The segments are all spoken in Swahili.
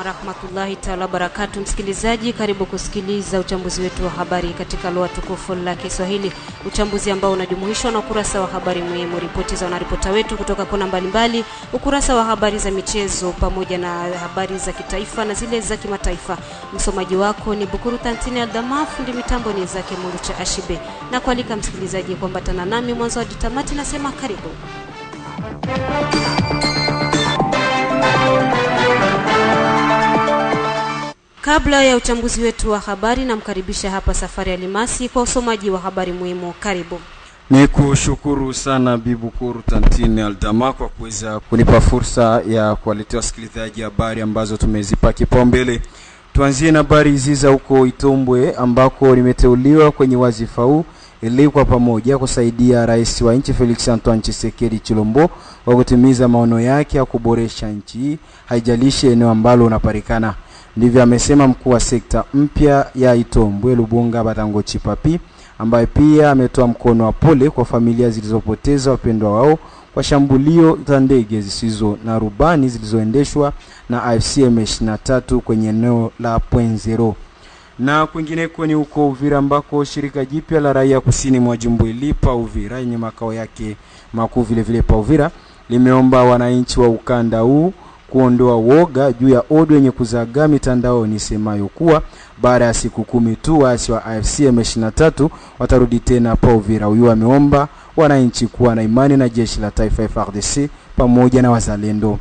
wa rahmatullahi ta'ala barakatuh. Msikilizaji, karibu kusikiliza uchambuzi wetu wa habari katika lugha tukufu la Kiswahili. Uchambuzi ambao unajumuishwa na ukurasa wa habari muhimu, ripoti za wanaripota wetu kutoka kona mbalimbali, ukurasa wa habari za michezo pamoja na habari za kitaifa na zile za kimataifa. Msomaji wako ni Bukuru Tantine Aldama, fundi mitambo ni zake Mungu cha Ashibe. Na kualika msikilizaji kuambatana nami mwanzo hadi tamati, nasema karibu. Kabla ya uchambuzi wetu wa habari, namkaribisha hapa Safari Alimasi kwa usomaji wa habari muhimu. Karibu. Nikushukuru sana Bibukuru Tantine Aldama kwa kuweza kunipa fursa ya kuwaletea wasikilizaji habari ambazo tumezipa kipaumbele. Tuanzie na habari hizi za huko Itombwe ambako limeteuliwa kwenye wazifa huu ili kwa pamoja kusaidia rais wa nchi Felix Antoine Tshisekedi Chilombo wa kutimiza maono yake ya kuboresha nchi, haijalishi eneo ambalo unapatikana. Ndivyo amesema mkuu wa sekta mpya ya Itombwe Lubunga Batango Chipapi, ambaye pia ametoa mkono wa pole kwa familia zilizopoteza wapendwa wao kwa shambulio za ndege zisizo na rubani zilizoendeshwa na AFC M23 kwenye eneo la Point Zero. Na kwingineko ni huko Uvira ambako shirika jipya la raia kusini mwa jimbo hili pa Uvira yenye makao yake makuu vile pa Uvira limeomba wananchi wa ukanda huu kuondoa woga juu ya odo yenye kuzagaa mitandaoni semayo kuwa baada ya siku 10 tu waasi wa AFC M23 watarudi tena pa Uvira. Huyu ameomba wananchi kuwa na imani na jeshi la taifa FARDC pamoja na wazalendo.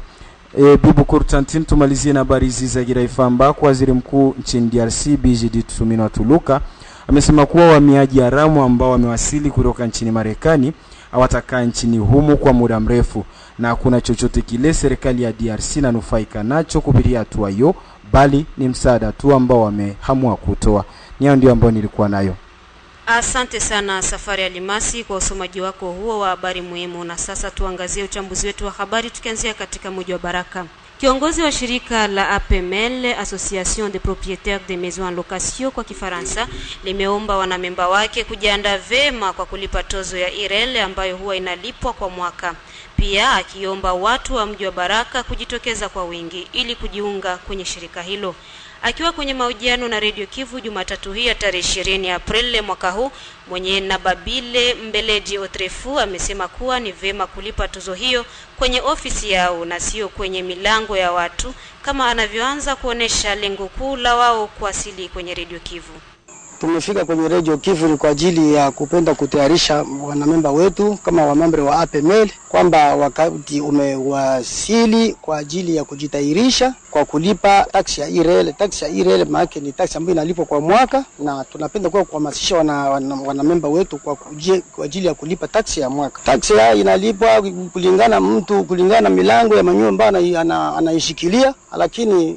Bibu Kurtantine, tumalizie na habari hizi za kitaifa ambako waziri mkuu nchini DRC BJD Tumino Tuluka amesema kuwa wahamiaji haramu ambao wamewasili kutoka nchini Marekani hawatakaa nchini humu kwa muda mrefu na hakuna chochote kile serikali ya DRC inanufaika nacho kupitia hatua hiyo, bali ni msaada tu ambao wamehamua kutoa. Niyo ndio ambao nilikuwa nayo. Asante sana Safari Alimasi kwa usomaji wako huo wa habari muhimu. Na sasa tuangazie uchambuzi wetu wa habari tukianzia katika mji wa Baraka. Kiongozi wa shirika la APML, Association des propriétaires des maisons en location kwa Kifaransa, limeomba wanamemba wake kujiandaa vema kwa kulipa tozo ya IRL ambayo huwa inalipwa kwa mwaka. Pia akiomba watu wa mji wa Baraka kujitokeza kwa wingi ili kujiunga kwenye shirika hilo. Akiwa kwenye mahojiano na Radio Kivu Jumatatu hii tarehe 20 Aprili mwaka huu, mwenye Nababile Mbeleji Otrefu amesema kuwa ni vema kulipa tozo hiyo kwenye ofisi yao na sio kwenye milango ya watu, kama anavyoanza kuonesha lengo kuu la wao kuasili kwenye Radio Kivu. Tumefika kwenye Radio Kivu kwa ajili ya kupenda kutayarisha wanamemba wetu kama wamembre wa APML kwamba wakati umewasili kwa ajili ya kujitayarisha kwa kulipa taksi ya IRL. Taksi ya IRL maana ni taksi ambayo inalipwa kwa mwaka, na tunapenda kuhamasisha wanamemba wetu kwa ajili ya kulipa taksi ya mwaka. Taksi ya inalipwa kulingana milango ya manyumba anaishikilia, lakini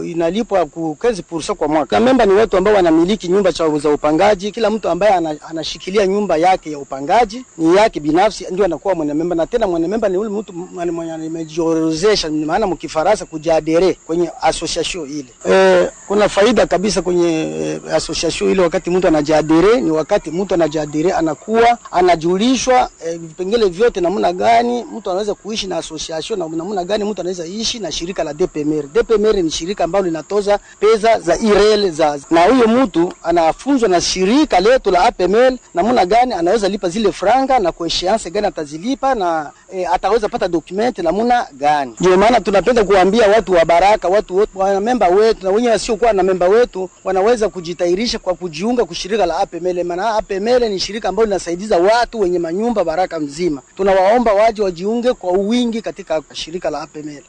inalipwa kwa 15% kwa mwaka. Wanamemba ni watu ambao wanamiliki nyumba za upangaji. Kila mtu ambaye anashikilia nyumba yake ya upangaji ni yake binafsi ndio anakuwa mwanamemba, na tena mwanamemba ni yule mtu mwenye amejiorozesha, maana mkifaransa kujiadere kwenye association ile. Kuna faida kabisa kwenye association ile. Wakati mtu anajiadere ni wakati mtu anajiadere anakuwa anajulishwa vipengele vyote namna gani mtu anaweza kuishi na association na namna gani mtu anaweza ishi na shirika la DPMR. DPMR ni shirika ambalo linatoza pesa za IRL na huyo mtu anafunzwa na shirika letu la APML namna gani anaweza lipa zile franga na kwa échéance gani atazilipa na ataweza pata document namna gani. Ndio maana tunapenda kuambia watu wa Baraka, watu wote wa member wetu na wenye wasio kuwa na member wetu wanaweza kujitairisha kwa kujiunga kushirika la APML. Maana APML ni shirika ambalo linasaidia watu wenye manyumba Baraka mzima. Tunawaomba waje wajiunge kwa wingi katika shirika la APML.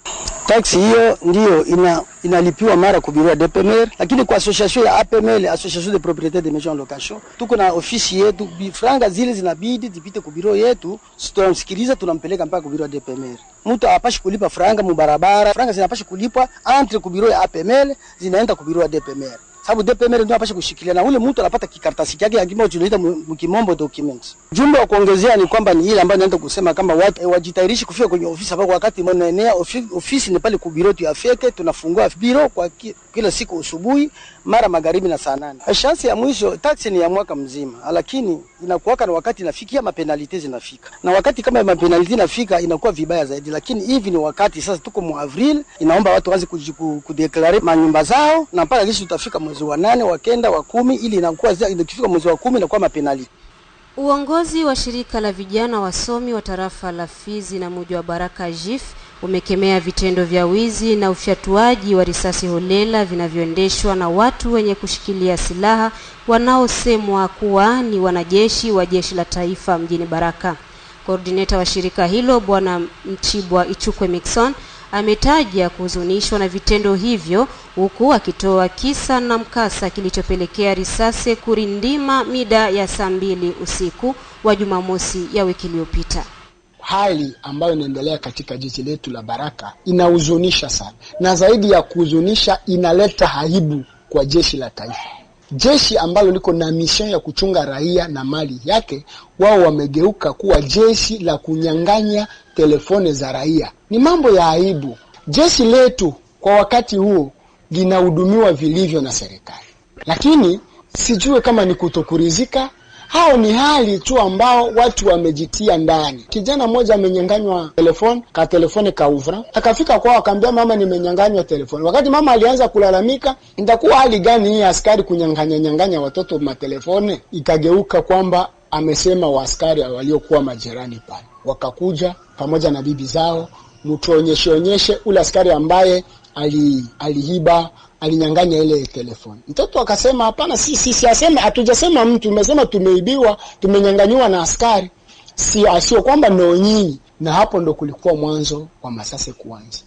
Taksi hiyo ndio inalipiwa mara kwa biro ya DPMR, lakini kwa association ya APML, Association des propriétaires des maisons en location, tuko na ofisi yetu. Franga zile zinabidi zipite kwa biro yetu, tunamsikiliza tunampeleka mpaka kwa biro ya DPMR. Mtu hapashi kulipa franga mubarabara, franga zinapaswa kulipwa entre kwa biro ya APML zinaenda kwa biro ya DPMR. sababu DPML ndio apashe kushikilia na ule mtu anapata kikaratasi yake ambao tunaita mkimombo documents. Jumbe wa kuongezea ni kwamba ni ile ambayo naenda kusema kama watu wajitahirishi kufika kwenye ofisi, sababu wakati mnaenea ofisi ni pale ku biro tu afeke, tunafungua biro kwa kila siku asubuhi mara magharibi na saa 8. Chance ya mwisho taxi ni ya mwaka mzima, lakini inakuwa na wakati inafikia mapenalite zinafika. Na wakati kama mapenalite inafika inakuwa vibaya zaidi, lakini hivi ni wakati sasa tuko mu Avril, inaomba watu waanze kudeclare manyumba zao na mpaka kesho tutafika mwezi wa 8, wa 9, wa 10 ili inakuwa ikifika mwezi wa 10 inakuwa mapenalite. Uongozi wa shirika la vijana wasomi wa tarafa la Fizi na mji wa Baraka JIF umekemea vitendo vya wizi na ufyatuaji wa risasi holela vinavyoendeshwa na watu wenye kushikilia silaha wanaosemwa kuwa ni wanajeshi wa jeshi la taifa mjini Baraka. Coordinator wa shirika hilo Bwana Mchibwa Ichukwe Mixon ametaja kuhuzunishwa na vitendo hivyo, huku akitoa kisa na mkasa kilichopelekea risasi kurindima mida ya saa 2 usiku wa Jumamosi ya wiki iliyopita. Hali ambayo inaendelea katika jiji letu la Baraka inahuzunisha sana, na zaidi ya kuhuzunisha inaleta aibu kwa jeshi la taifa. Jeshi ambalo liko na mission ya kuchunga raia na mali yake, wao wamegeuka kuwa jeshi la kunyang'anya telefone za raia. Ni mambo ya aibu. Jeshi letu kwa wakati huo linahudumiwa vilivyo na serikali, lakini sijue kama ni kutokurizika. Hao ni hali tu ambao watu wamejitia ndani. Kijana mmoja amenyang'anywa telefone kauvra, akafika kwao akamwambia mama nimenyang'anywa telefone. Wakati mama alianza kulalamika, itakuwa hali gani hii askari kunyang'anya watoto matelefone? Ikageuka kwamba amesema waaskari waliokuwa majirani pale wakakuja pamoja na bibi zao, mtuonyeshe ule askari ambaye aliiba alinyang'anya ile telefoni. Mtoto akasema hapana, sisi asema hatujasema mtu, umesema tumeibiwa, tumenyang'anywa na askari. Sio kwamba ndio nyinyi. Na hapo ndo kulikuwa mwanzo wa masase kuanza.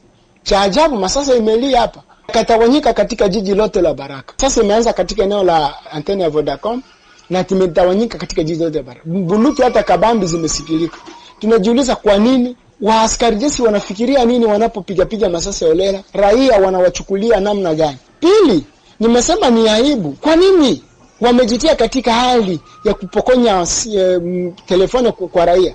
Cha ajabu masase imelia hapa, katawanyika katika jiji lote la Baraka. Sasa imeanza katika eneo la antena ya Vodacom na timetawanyika katika jiji lote la Baraka. Bunduki hata kabambi zimesikilika. Tunajiuliza kwa nini waaskari jeshi wanafikiria nini wanapopiga masasa holela? Raia wanawachukulia namna gani? Pili, nimesema ni aibu. Kwa nini wamejitia katika hali ya kupokonya telefoni kwa raia?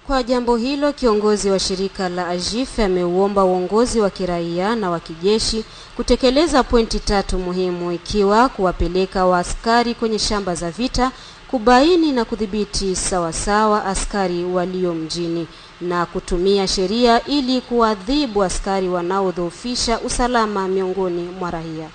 Kwa jambo hilo, kiongozi wa shirika la AJIF ameuomba uongozi wa kiraia na wa kijeshi kutekeleza pointi 3 muhimu, ikiwa kuwapeleka waaskari kwenye shamba za vita, kubaini na kudhibiti sawasawa askari walio mjini na kutumia sheria ili kuadhibu askari wanaodhoofisha usalama miongoni mwa raia.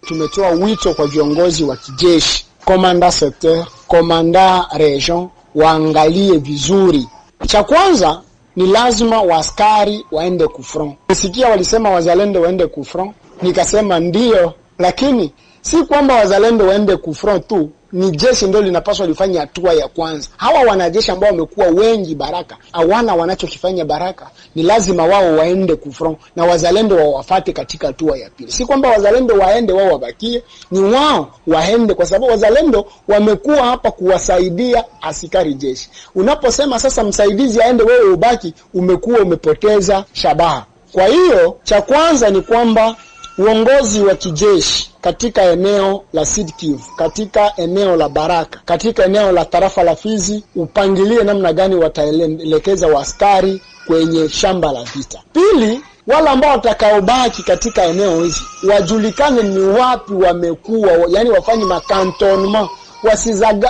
Tumetoa wito kwa viongozi wa kijeshi, komanda secteur, komanda region, waangalie vizuri. Cha kwanza ni lazima waaskari waende kufront. Nisikia walisema wazalendo waende kufront, nikasema ndio, lakini si kwamba wazalendo waende kufront tu, ni jeshi ndio linapaswa lifanye hatua ya kwanza. Hawa wanajeshi ambao wamekuwa wengi Baraka, hawana wanachokifanya Baraka, ni lazima wao waende kufront na wazalendo wawafate katika hatua ya pili. Si kwamba wazalendo waende wao wabakie, ni wao waende, kwa sababu wazalendo wamekuwa hapa kuwasaidia askari jeshi. Unaposema sasa msaidizi aende wewe ubaki, umekuwa umepoteza shabaha. Kwa hiyo cha kwanza ni kwamba uongozi wa kijeshi katika eneo la Sud Kivu, katika eneo la Baraka, katika eneo la tarafa la Fizi, upangilie namna gani wataelekeza waaskari kwenye shamba la vita. Pili, wale ambao watakaobaki katika eneo hizi wajulikane ni wapi wamekuwa, yani wafanye makantonnement,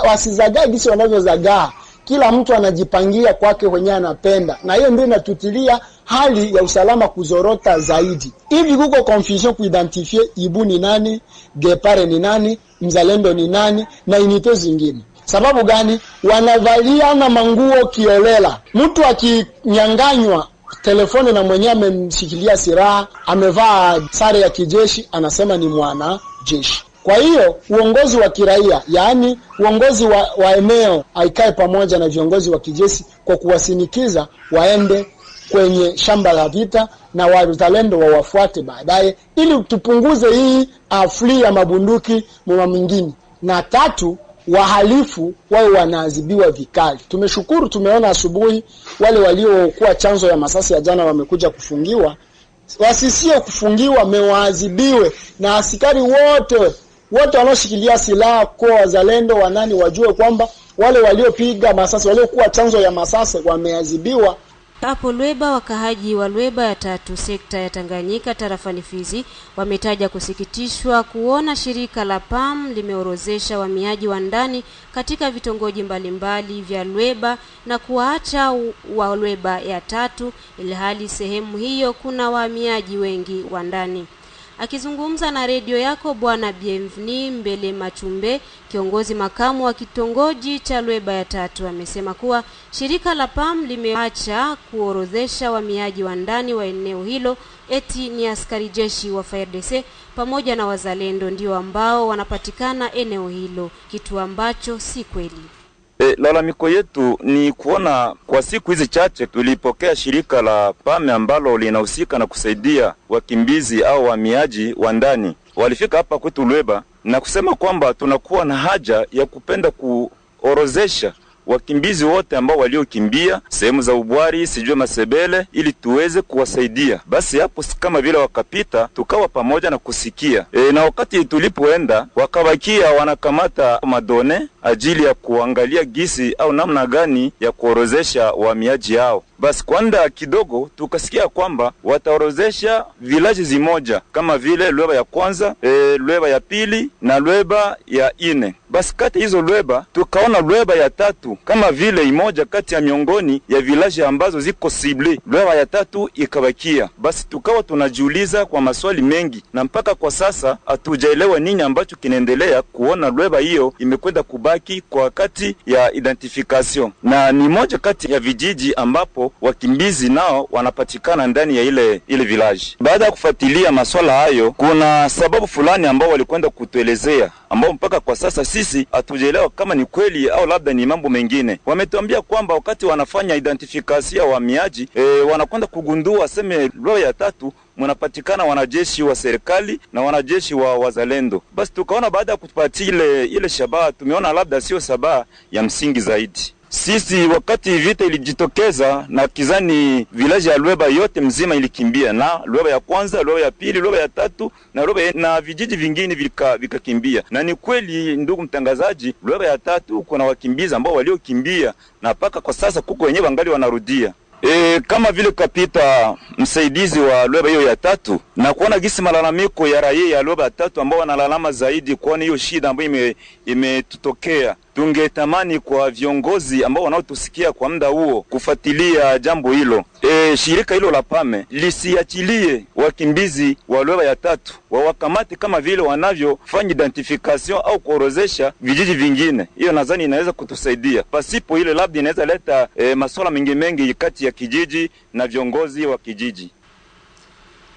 wasizagaa jinsi wanavyozagaa. Kila mtu anajipangia kwake wenyewe anapenda, na hiyo ndio inatutilia hali ya usalama kuzorota zaidi. Hivi kuko confusion kuidentifie Ibu ni nani, Gepare ni nani, Mzalendo ni nani na unité zingine. Sababu gani? Wanavalia na manguo kiolela. Mtu akinyang'anywa telefoni na mwenyewe amemshikilia silaha, amevaa sare ya kijeshi, anasema ni mwana jeshi. Kwa hiyo uongozi wa kiraia, yaani uongozi wa eneo, aikae pamoja na viongozi wa kijeshi kwa kuwasinikiza waende kwenye shamba la vita na wazalendo wawafuate baadaye, ili tupunguze hii afli ya mabunduki mwa mwingine. Na tatu, wahalifu wao wanaadhibiwa vikali. Tumeshukuru, tumeona asubuhi wale waliokuwa chanzo ya masasi ya jana wamekuja kufungiwa. Wasisio kufungiwa mewaadhibiwe, na askari wote wote wanaoshikilia silaha kwa wazalendo wanani wajue kwamba wale waliopiga masasi, waliokuwa chanzo ya masasi wameadhibiwa. Hapo Lweba, wakahaji wa Lweba ya 3 sekta ya Tanganyika tarafani Fizi wametaja kusikitishwa kuona shirika la PAM limeorozesha wahamiaji wa ndani katika vitongoji mbalimbali vya Lweba na kuacha wa Lweba ya 3 ilhali sehemu hiyo kuna wahamiaji wengi wa ndani. Akizungumza na redio yako Bwana Bienveni Mbele Machumbe, kiongozi makamu wa kitongoji cha Lweba ya 3, amesema kuwa shirika la PAM limeacha kuorodhesha wahamiaji wa ndani wa eneo hilo eti ni askari jeshi wa FARDC pamoja na wazalendo ndio ambao wanapatikana eneo hilo, kitu ambacho si kweli. Lalamiko yetu ni kuona kwa siku hizi chache tulipokea shirika la PAM ambalo linahusika na kusaidia wakimbizi au wahamiaji wa ndani. Walifika hapa kwetu Lweba na kusema kwamba tunakuwa na haja ya kupenda kuorozesha wakimbizi wote ambao waliokimbia sehemu za Ubwari, sijue Masebele, ili tuweze kuwasaidia. Basi hapo kama vile wakapita tukawa pamoja na kusikia. Na wakati tulipoenda wakabakia wanakamata madone ajili ya kuangalia gisi au namna gani ya kuorozesha wahamiaji hao. Basi kwanda kidogo tukasikia kwamba wataorozesha vilaji zimoja kama vile Lweba ya kwanza, Lweba ya pili na Lweba ya 4. Basi kati hizo Lweba tukaona Lweba ya 3 kama vile imoja kati ya miongoni ya vilaji ambazo ziko cible. Lweba ya 3 ikabakia. Basi tukawa tunajiuliza kwa maswali mengi na mpaka kwa sasa hatujaelewa nini ambacho kinaendelea, kuona Lweba hiyo imekwenda kubaki kwa wakati ya identification. Na ni moja kati ya vijiji ambapo wakimbizi nao wanapatikana ndani ya ile village. Baada ya kufuatilia masuala hayo, kuna sababu fulani ambao walikwenda kutuelezea ambao mpaka kwa sasa sisi hatujaelewa kama ni kweli au labda ni mambo mengine. Wametuambia kwamba wakati wanafanya identification ya wahamiaji wanakwenda kugundua sema Lweba ya 3 mnapatikana wanajeshi wa serikali na wanajeshi wa wazalendo. Basi tukaona baada ya kutupatia ile shabaha, tumeona labda sio shabaha ya msingi zaidi. Sisi wakati vita ilijitokeza na kizani village ya Lweba yote mzima ilikimbia, na Lweba ya kwanza, Lweba ya pili, Lweba ya 3 na Lweba na vijiji vingine vikakimbia. Na ni kweli ndugu mtangazaji, Lweba ya 3 kuna wakimbizi ambao waliokimbia na paka kwa sasa kuko wenyewe wangali wanarudia. Kama vile kapita msaidizi wa Lweba hiyo ya 3 na kuona gisi malalamiko ya raia ya Lweba ya 3 ambao wanalalama zaidi kuona hiyo shida ambayo imetutokea. Tungetamani kwa viongozi ambao wanaotusikia kwa muda huo kufuatilia jambo hilo. Shirika hilo la PAM lisiachilie wakimbizi wa Lweba ya 3 wawakamate kama vile wanavyofanya identification au kuorozesha vijiji vingine. Hiyo nadhani inaweza kutusaidia. Pasipo ile labda inaweza leta masuala mengi kati ya kijiji na viongozi wa kijiji.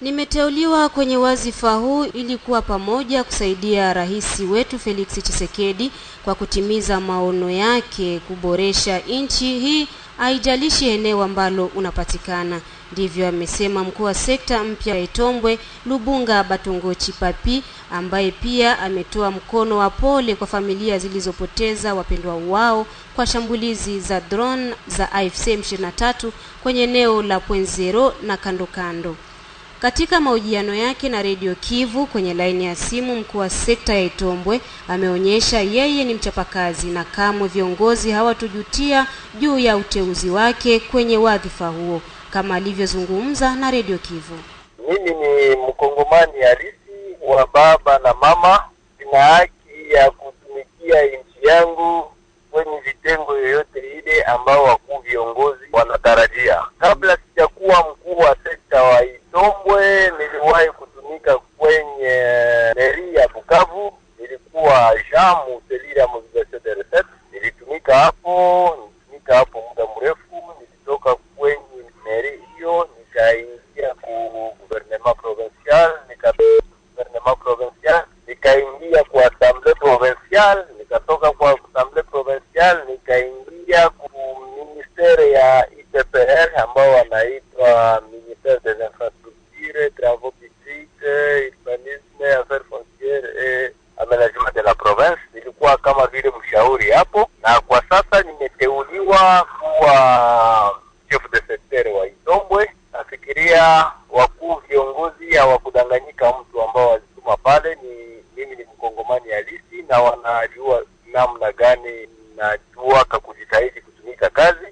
Nimeteuliwa kwenye wazifa huu ili kuwa pamoja kusaidia rais wetu Felix Tshisekedi kwa kutimiza maono yake kuboresha nchi hii, haijalishi eneo ambalo unapatikana. Ndivyo amesema mkuu wa sekta mpya ya Itombwe Lubunga Batongochi Papi, ambaye pia ametoa mkono wa pole kwa familia zilizopoteza wapendwa wao kwa shambulizi za drone za AFC M23 kwenye eneo la Pwenzero na kando. Katika mahojiano yake na Radio Kivu kwenye laini ya simu, mkuu wa sekta ya Itombwe ameonyesha yeye ni mchapakazi na kamwe viongozi hawatujutia juu ya uteuzi wake kwenye wadhifa huo, kama alivyozungumza na Radio Kivu. Mimi ni mkongomani halisi wa baba na mama, nina haki ya kutumikia nchi yangu kwenye vitengo yoyote ile ambao wakuu viongozi wanatarajia. Kabla sijakuwa mkuu wa sekta wa Itombwe, niliwahi kutumika kwenye meri ya Bukavu. Nilikuwa jamu selire ya mobilisation de recette. Nilitumika hapo muda mrefu. Nilitoka kwenye meri hiyo nikaingia ku gouvernement provincial, nikaingia kwa assemblée provinciale, nikatoka kwa assemblée provinciale nikaingia ku ministère ya ITPR ambao wanaitwa ministère des infrastructures, travaux publics, urbanisme, affaires foncières et aménagement de la province. Nilikuwa kama vile mshauri hapo, na kwa sasa nimeteuliwa kuwa chef de secteur wa Itombwe. Nafikiria wakuu viongozi hawakudanganyika mtu ambao walituma pale. Mimi ni mkongomani na wanajua namna gani na tuwaka kujitahidi kutumika kazi.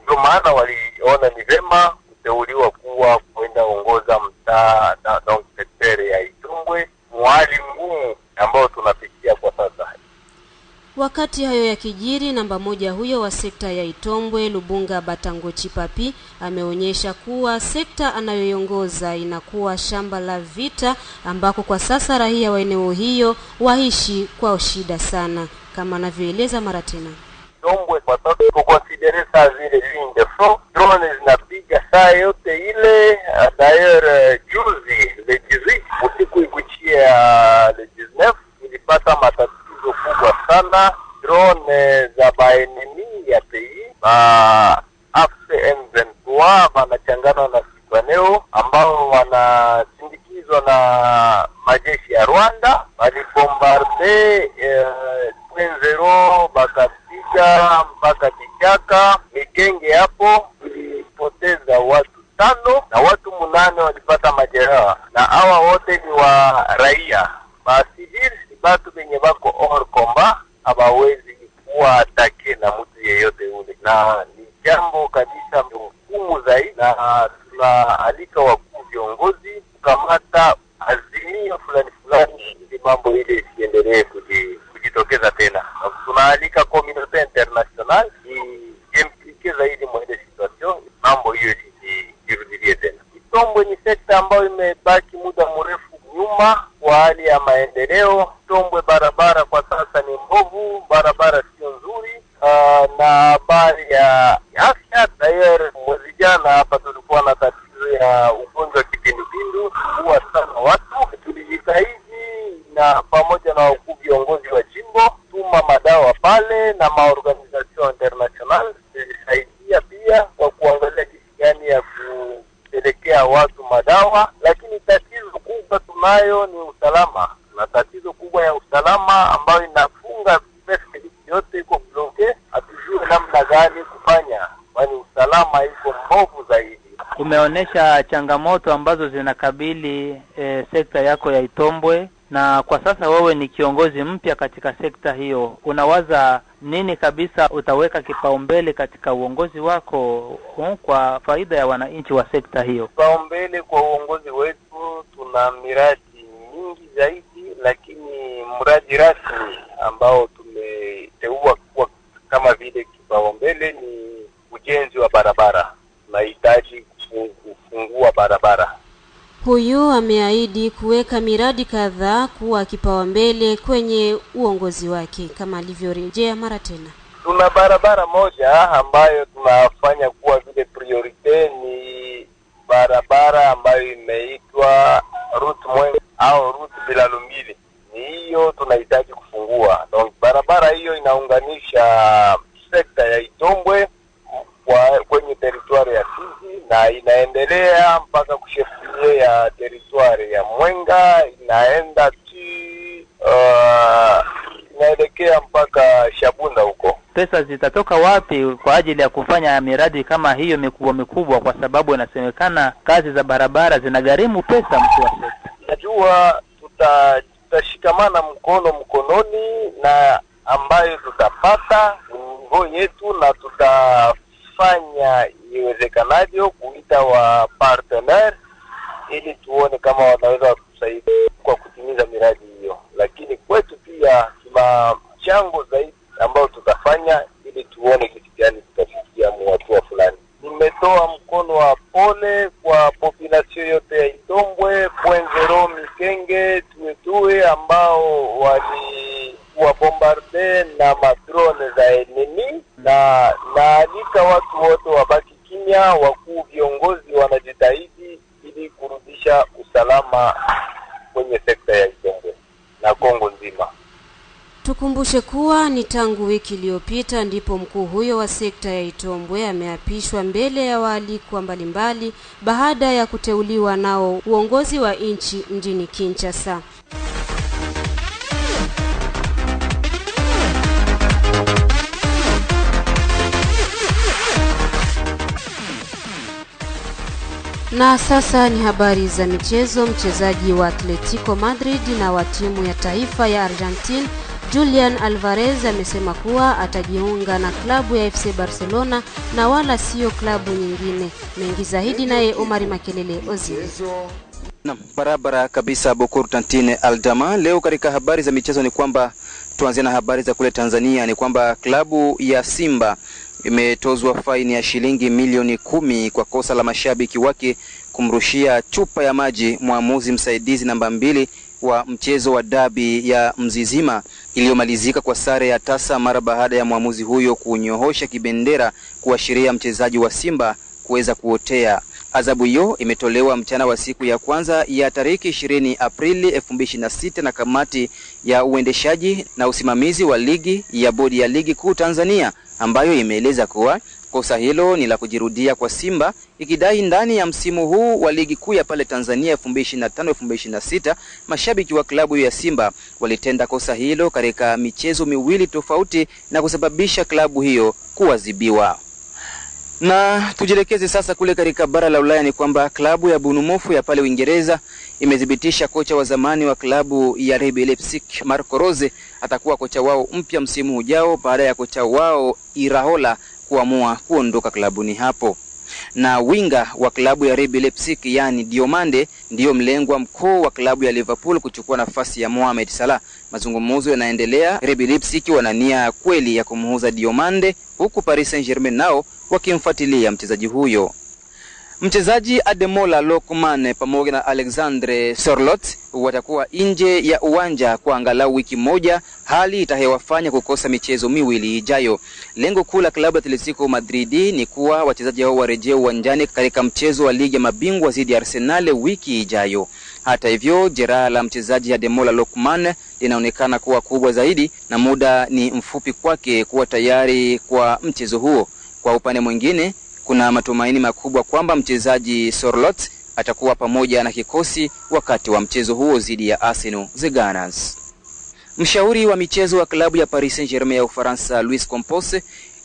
Ndio maana waliona ni vema kuteuliwa kuwa kwenda ongoza mtaa na sekta ya Itombwe, mwali ngumu ambao tunapitia kwa sasa. Wakati hayo ya kijiri, namba moja huyo wa sekta ya Itombwe Lubunga Batangochi Papi ameonyesha kuwa sekta anayoiongoza inakuwa shamba la vita ambako kwa sasa raia wa eneo hiyo waishi kwa shida sana, kama anavyoeleza mara tena. Itombwe kwa sasa kwa considere saa zile ligne de front, drone zinapiga saa yote ile. D'ailleurs juzi le 18 usiku ikuchia le 19 ilipata matatizo kubwa sana. Drone za baenemi ya pays AFC-M23 wanachangana na Sibaneo ambao wanasindikizwa na majeshi ya Rwanda, walibombarde Kwenzero bakapiga mpaka Kichaka Mikenge. Hapo tulipoteza watu 5 na watu 8 walipata majeraha, na hawa wote ni wa raia civil, batu benye bako hors combat, hawawezi kuwa atake na mtu yeyote ule, na ni jambo kabisa ngumu zaidi, na tunaalika wakuu viongozi kukamata azimio fulani ili mambo ile isiendelee kujitokeza tena. Tunaalika community international implike zaidi mwende situation, mambo hiyo isirudie tena. Itombwe ni sekta ambayo imebaki muda mrefu nyuma kwa hali ya maendeleo. Itombwe barabara kwa sasa ni mbovu, barabara sio nzuri, na habari ya afya. Tayari mwezi jana hapa tulikuwa na tatizo ya ugonjwa wa kipindupindu huwa sana watu. Tulijitahidi na pamoja na wakuu viongozi wa jimbo tuma madawa pale, na maorganization international zilisaidia pia kwa kuangalia jinsi gani ya kupelekea watu madawa, lakini tatizo kubwa tunayo ni usalama, na tatizo kubwa ya usalama ambayo inafunga pesa yote iko bloke. Hatujue namna gani kufanya, kwani usalama iko mbovu zaidi. Umeonesha changamoto ambazo zinakabili sekta yako ya Itombwe, na kwa sasa wewe ni kiongozi mpya katika sekta hiyo. Unawaza nini kabisa utaweka kipaumbele katika uongozi wako kwa faida ya wananchi wa sekta hiyo? Kipaumbele kwa uongozi wetu, tuna miradi mingi zaidi, lakini mradi rasmi ambao tumeteua kuwa kama vile kipaumbele ni ujenzi wa barabara. Tunahitaji kufungua barabara. Huyu ameahidi kuweka miradi kadhaa kuwa kipaumbele kwenye uongozi wake, kama alivyorejea mara tena. Tuna barabara moja ambayo tunafanya kuwa vile priorite, ni barabara ambayo imeitwa route Mwenga au route Bilalumbili. Ni hiyo tunahitaji kufungua. Donc barabara hiyo inaunganisha sekta ya Itombwe kwenye teritwari ya Fizi na inaendelea mpaka kushefie ya teritwari ya Mwenga, inaenda inaelekea mpaka Shabunda huko. Pesa zitatoka wapi kwa ajili ya kufanya miradi kama hiyo mikubwa, kwa sababu inasemekana kazi za barabara zinagharimu pesa mtu wa sekta? Najua tutashikamana mkononi na ambayo tutapata nguvu yetu, na tutafanya iwezekanavyo kuita wa partner ili tuone kama wanaweza kusaidia kwa kutimiza miradi hiyo. Lakini kwetu pia tuna mchango zaidi ambao tutafanya ili tuone kitu gani tutafikia hatua fulani. Nimetoa mkono wa pole kwa population yote ya Itombwe, Kwenzero, Mikenge, Tuetue ambao walikuwa bombarde na madrone za enemy, na naalika watu wote wabaki kimya. Wakuu viongozi wanajitahidi ili kurudisha usalama kwenye sekta ya Itombwe na Kongo nzima. Tukumbushe kuwa ni tangu wiki iliyopita ndipo mkuu huyo wa sekta ya Itombwe ameapishwa mbele ya waalikwa mbalimbali baada ya kuteuliwa nao uongozi wa nchi mjini Kinshasa. Na sasa ni habari za michezo. Mchezaji wa Atletico Madrid na wa timu ya taifa ya Argentina Julian Alvarez amesema kuwa atajiunga na klabu ya FC Barcelona na wala sio klabu nyingine. Mengi zaidi naye Omari Makelele Ozile. Na barabara kabisa Bukuru Tantine Aldama. Leo katika habari za michezo ni kwamba tuanze na habari za kule Tanzania. Ni kwamba klabu ya Simba imetozwa faini ya shilingi milioni 10 kwa kosa la mashabiki wake kumrushia chupa ya maji mwamuzi msaidizi namba 2 wa mchezo wa dabi ya Mzizima iliyomalizika kwa sare ya tasa mara baada ya mwamuzi huyo kunyoosha kibendera kuashiria mchezaji wa Simba kuweza kuotea. Adhabu hiyo imetolewa mchana wa siku ya kwanza ya tariki 20 Aprili 2026 na kamati ya uendeshaji na usimamizi wa ligi ya bodi ya ligi kuu Tanzania, ambayo imeeleza kuwa kosa hilo ni la kujirudia kwa Simba, ikidai ndani ya msimu huu wa ligi kuu ya pale Tanzania 2025-2026 mashabiki wa klabu ya Simba walitenda kosa hilo katika michezo miwili tofauti na kusababisha klabu hiyo kuadhibiwa. Na tujielekeze sasa kule katika bara la Ulaya. Ni kwamba klabu ya Bournemouth ya pale Uingereza imedhibitisha kocha wa zamani wa klabu ya RB Leipzig Marco Rose atakuwa kocha wao mpya msimu ujao baada ya kocha wao Iraola kuamua kuondoka klabuni hapo. Na winga wa klabu ya RB Leipzig yani Diomande ndiyo mlengwa mkuu wa klabu ya Liverpool kuchukua nafasi ya Mohamed Salah. Mazungumzo yanaendelea. RB Leipzig wana nia kweli ya kumuuza Diomande, huku Paris Saint-Germain nao wakimfuatilia mchezaji huyo. Mchezaji Ademola Lookman pamoja na Alexandre Sørloth watakuwa nje ya uwanja kwa angalau wiki moja, hali itahewafanya kukosa michezo miwili ijayo. Lengo kuu la klabu ya Atletico Madrid ni kuwa wachezaji hao warejee uwanjani katika mchezo wa ligi ya mabingwa dhidi ya Arsenal wiki ijayo. Hata hivyo, jeraha la mchezaji Ademola Lookman linaonekana kuwa kubwa zaidi na muda ni mfupi kwake kuwa tayari kwa mchezo huo. Kwa upande mwingine, kuna matumaini makubwa kwamba mchezaji Sørloth atakuwa pamoja na kikosi wakati wa mchezo huo dhidi ya Arsenal the Gunners. Mshauri wa michezo wa klabu ya Paris Saint-Germain ya Ufaransa Luis Campos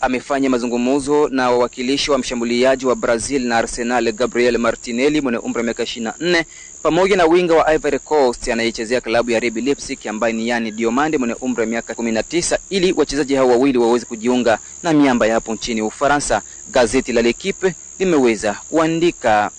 amefanya mazungumzo na wawakilishi wa mshambuliaji wa Brazil na Arsenal Gabriel Martinelli mwenye umri wa miaka 24 pamoja na winga wa Ivory Coast anayechezea klabu ya RB Leipzig ambaye ni yani Diomande mwenye umri wa miaka 19 ili wachezaji hao wawili waweze kujiunga na miamba ya hapo nchini Ufaransa. Gazeti la L'Equipe limeweza kuandika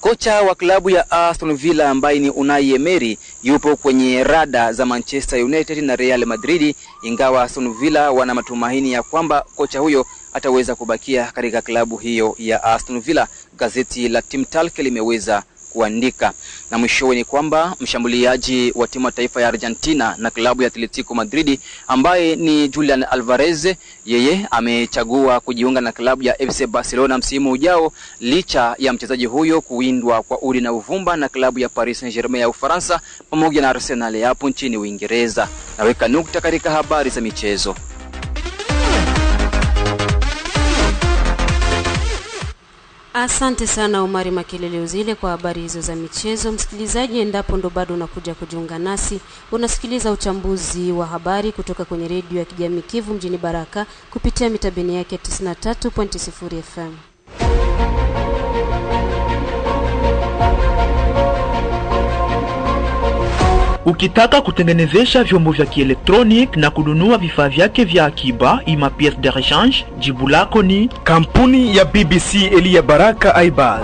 kocha wa klabu ya Aston Villa ambaye ni Unai Emery yupo kwenye rada za Manchester United na Real Madrid, ingawa Aston Villa wana matumaini ya kwamba kocha huyo ataweza kubakia katika klabu hiyo ya Aston Villa. Gazeti la Team Talk limeweza kuandika. Na mwishowe ni kwamba mshambuliaji wa timu ya taifa ya Argentina na klabu ya Atletico Madrid ambaye ni Julian Alvarez, yeye amechagua kujiunga na klabu ya FC Barcelona msimu ujao licha ya mchezaji huyo kuwindwa kwa udi na uvumba na klabu ya Paris Saint-Germain ya Ufaransa pamoja na Arsenal hapo nchini Uingereza. Naweka nukta katika habari za michezo. Asante sana Omari Makelele Ozile kwa habari hizo za michezo. Msikilizaji, endapo ndo bado unakuja kujiunga nasi, unasikiliza uchambuzi wa habari kutoka kwenye redio ya kijamii Kivu mjini Baraka kupitia mitabeni yake 93.0 FM. Ukitaka kutengenezesha vyombo vya kielektronik na kununua vifaa vyake vya akiba ima pièce de rechange, jibu lako ni kampuni ya BBC Elia Baraka Aibaz.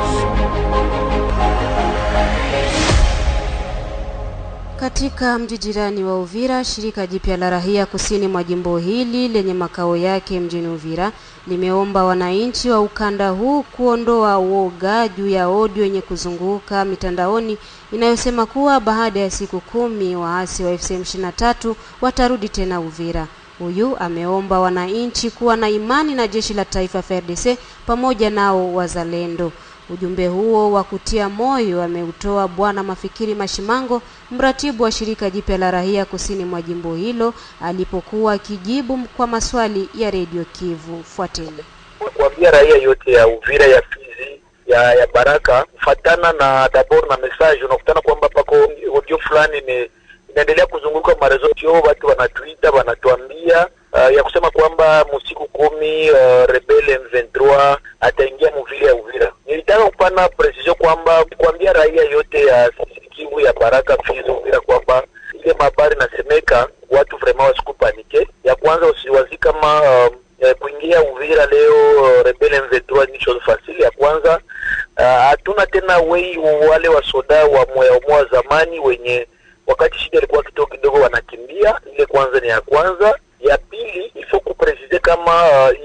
Katika mji jirani wa Uvira, shirika jipya la rahia kusini mwa jimbo hili lenye makao yake mjini Uvira limeomba wananchi wa ukanda huu kuondoa uoga juu ya audio yenye kuzunguka mitandaoni inayosema kuwa baada ya siku 10 waasi wa FCM23 watarudi tena Uvira. Huyu ameomba wananchi kuwa na imani na jeshi la taifa FARDC pamoja nao wazalendo. Ujumbe huo wa kutia moyo ameutoa Bwana Mafikiri Mashimango, mratibu wa shirika jipya la rahia kusini mwa jimbo hilo, alipokuwa akijibu kwa maswali ya Radio Kivu. Fuateni. Kuambia raia yote ya Uvira, ya Fizi, ya Baraka, kufatana na dabor na message, unakutana kwamba pako audio fulani inaendelea kuzunguka marezo sio, watu wanatuita wanatuambia ya kusema kwamba msiku 10 rebele M23 ataingia mvile ya Uvira. Nilitaka kupana precision kwamba kuambia raia yote ya Kivu, ya Baraka, Fizi, Uvira kwamba ile habari nasemeka watu vraiment wasikupanike. Ya kwanza usiwazi kama kuingia Uvira leo rebele M23 ni chose facile. Ya kwanza hatuna tena wale wasoda wa moya zamani wenye wakati shida ilikuwa kidogo wanakimbia. Ile kwanza ni ya kwanza. Ya pili, il faut kupresize kama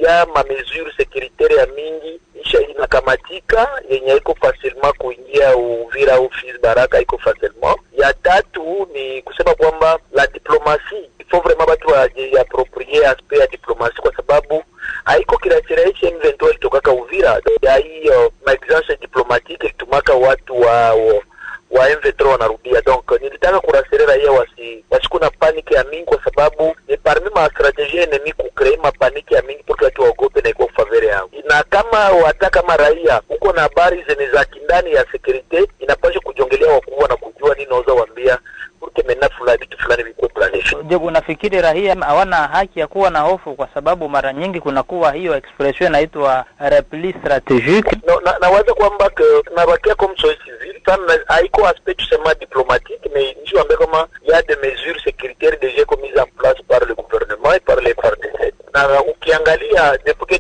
ya ma mesure sécuritaire ya mingi isha inakamatika yenye iko facilement kuingia Uvira au Fizi Baraka iko facilement. Ya tatu ni kusema kwamba la diplomatie, il faut vraiment watu wajiapproprier aspect ya diplomatie, kwa sababu haiko kila chirahishi M23 ilitokaka Uvira. Ya hii maexigence diplomatique ilitumaka watu wa M23 wanarudia. Donc nilitaka kurasere raia wasikuna paniki ya mingi, kwa sababu ni parmi ma strategie enemy kucree ma paniki ya mingi porque watu waogope na iko favere yao. Na kama wataka kama raia uko na habari zenye za kindani ya security, inapaswa kujongelea wakubwa na kujua nini naweza waambia porque mena fulani vitu fulani viko planified. Je, unafikiri raia hawana haki ya kuwa na hofu, kwa sababu mara nyingi kunakuwa hiyo expression inaitwa repli strategique? Nawaza kwamba tunabakia comme société civile sana, haiko aspect tusema diplomatique, mais ndio ambaye kama il y a des mesures sécuritaires déjà mises en place par le gouvernement et par les FARDC. Na ukiangalia depuis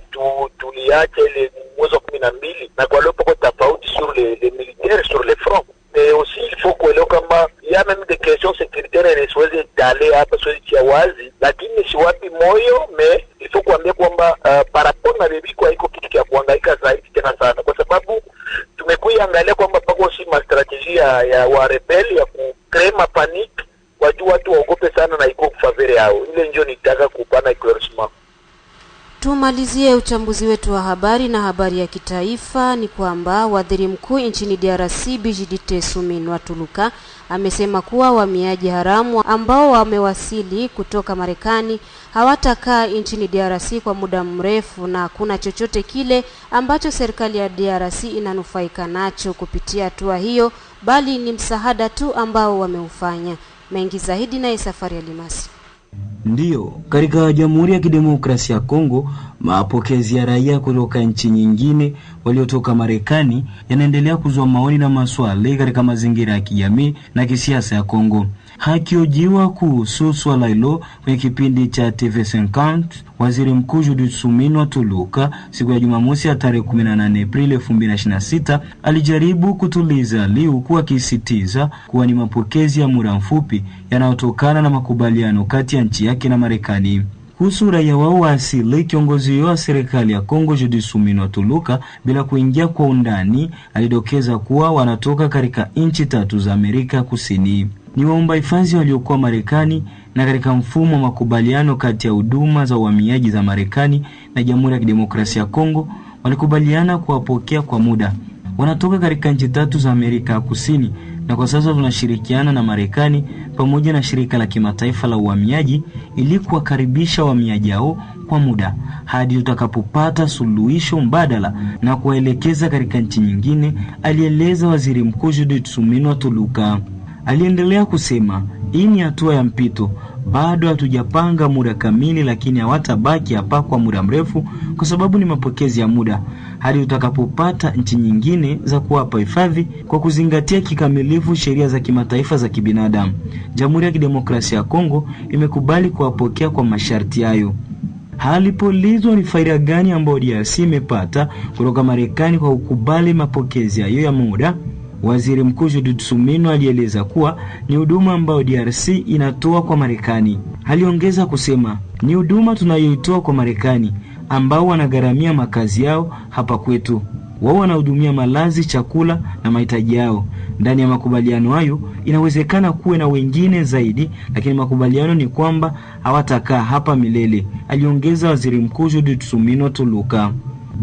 tuliacha ile mwezi wa 12 na kwa leo poko tofauti sur les militaires sur les fronts. Mais aussi il faut kuelewa kama il y a même des questions sécuritaires et siwezi dale hapa siwezi chia wazi, lakini si wapi moyo, mais il faut kuambia kwamba par rapport na bibi kwa iko kitu cha kuhangaika zaidi tena sana, kwa sababu tumekuja angalia kwamba pako si ma strategia ya wa rebel ya ku create ma panique, watu waogope sana na iko kufavere yao. Ile ndio nitaka kupana eclaircissement. Tumalizie uchambuzi wetu wa habari na habari ya kitaifa ni kwamba waziri mkuu nchini DRC Bijidite Suminwa Tuluka amesema kuwa wahamiaji haramu ambao wamewasili kutoka Marekani hawatakaa nchini DRC kwa muda mrefu, na kuna chochote kile ambacho serikali ya DRC inanufaika nacho kupitia hatua hiyo, bali ni msaada tu ambao wameufanya. Mengi zaidi na Safari Alimasi. Ndiyo, katika Jamhuri ya Kidemokrasia ya Kongo, mapokezi ya raia kutoka nchi nyingine waliotoka Marekani yanaendelea kuzua maoni na maswali katika mazingira ya kijamii na kisiasa ya Kongo. Hakiojiwa kuhusu swala hilo kwenye kipindi cha TV50, Waziri Mkuu Judith Suminwa Tuluka siku ya Jumamosi ya tarehe 18 Aprili 2026 alijaribu kutuliza liu kuwa kisitiza kuwa ni mapokezi ya muda mfupi yanayotokana na makubaliano kati ya nchi yake na Marekani. Kuhusu raia wao wa asili, kiongozi wa serikali ya Kongo Judith Suminwa Tuluka, bila kuingia kwa undani, alidokeza kuwa wanatoka katika nchi 3 za Amerika Kusini. Ni waomba hifadhi waliokuwa Marekani, na katika mfumo wa makubaliano kati ya huduma za uhamiaji za Marekani na Jamhuri ya Kidemokrasia ya Kongo, walikubaliana kuwapokea kwa muda. Wanatoka katika nchi 3 za Amerika Kusini, na kwa sasa tunashirikiana na Marekani pamoja na shirika la kimataifa la uhamiaji ili kuwakaribisha wahamiaji hao kwa muda hadi tutakapopata suluhisho mbadala na kuwaelekeza katika nchi nyingine, alieleza Waziri Mkuu Judith Suminwa Tuluka. Aliendelea kusema, hii ni hatua ya mpito, bado hatujapanga muda kamili, lakini hawatabaki hapa kwa muda mrefu kwa sababu ni mapokezi ya muda hadi utakapopata nchi nyingine za kuwapa hifadhi kwa kuzingatia kikamilifu sheria za kimataifa za kibinadamu. Jamhuri ya Kidemokrasia ya Kongo imekubali kuwapokea kwa masharti hayo. Halipolizwa ni faida gani ambayo DRC imepata kutoka Marekani kwa kukubali mapokezi hayo ya muda, Waziri Mkuu Judith Suminwa alieleza kuwa ni huduma ambayo DRC inatoa kwa Marekani. Aliongeza kusema, ni huduma tunayoitoa kwa Marekani ambao wanagharamia makazi yao hapa kwetu. Wao wanahudumia malazi, chakula na mahitaji yao. Ndani ya makubaliano hayo inawezekana kuwe na wengine zaidi, lakini makubaliano ni kwamba hawatakaa hapa milele, aliongeza Waziri Mkuu Judith Suminwa Tuluka.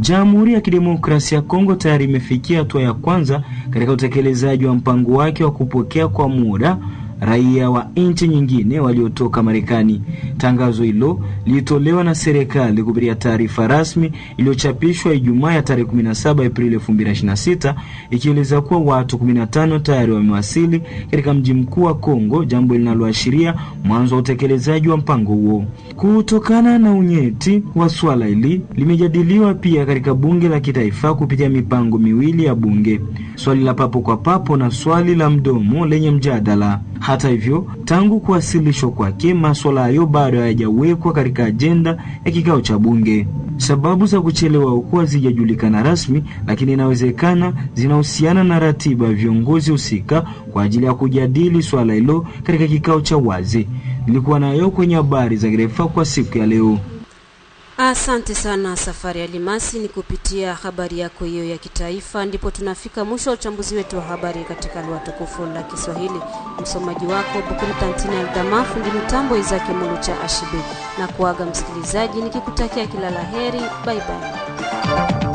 Jamhuri ya Kidemokrasia ya Kongo tayari imefikia hatua ya kwanza katika utekelezaji wa mpango wake wa kupokea kwa muda raia wa nchi nyingine waliotoka Marekani. Tangazo hilo lilitolewa na serikali kupitia taarifa rasmi iliyochapishwa Ijumaa ya tarehe 17 Aprili 2026, ikieleza kuwa watu 15 tayari wamewasili katika mji mkuu wa Kongo, jambo linaloashiria mwanzo wa utekelezaji wa mpango huo. Kutokana na unyeti wa swala hili, limejadiliwa pia katika bunge la kitaifa kupitia mipango miwili ya bunge, swali la papo kwa papo na swali la mdomo lenye mjadala. Hata hivyo, tangu kuwasilishwa kwake, masuala hayo bado hayajawekwa katika ajenda ya kikao cha bunge. Sababu za kuchelewa huko hazijajulikana rasmi, lakini inawezekana zinahusiana na ratiba ya viongozi husika kwa ajili ya kujadili swala hilo katika kikao cha wazi. Nilikuwa nayo kwenye habari za Grefa kwa siku ya leo. Asante sana Safari Alimasi. Ni kupitia habari yako hiyo ya kitaifa ndipo tunafika mwisho wa uchambuzi wetu wa habari katika lugha tukufu la Kiswahili. Msomaji wako Bukuru Tantine Aldama, fundi mitambo Izaki Mulucha Ashibe, na kuaga msikilizaji nikikutakia kila laheri. Bye bye.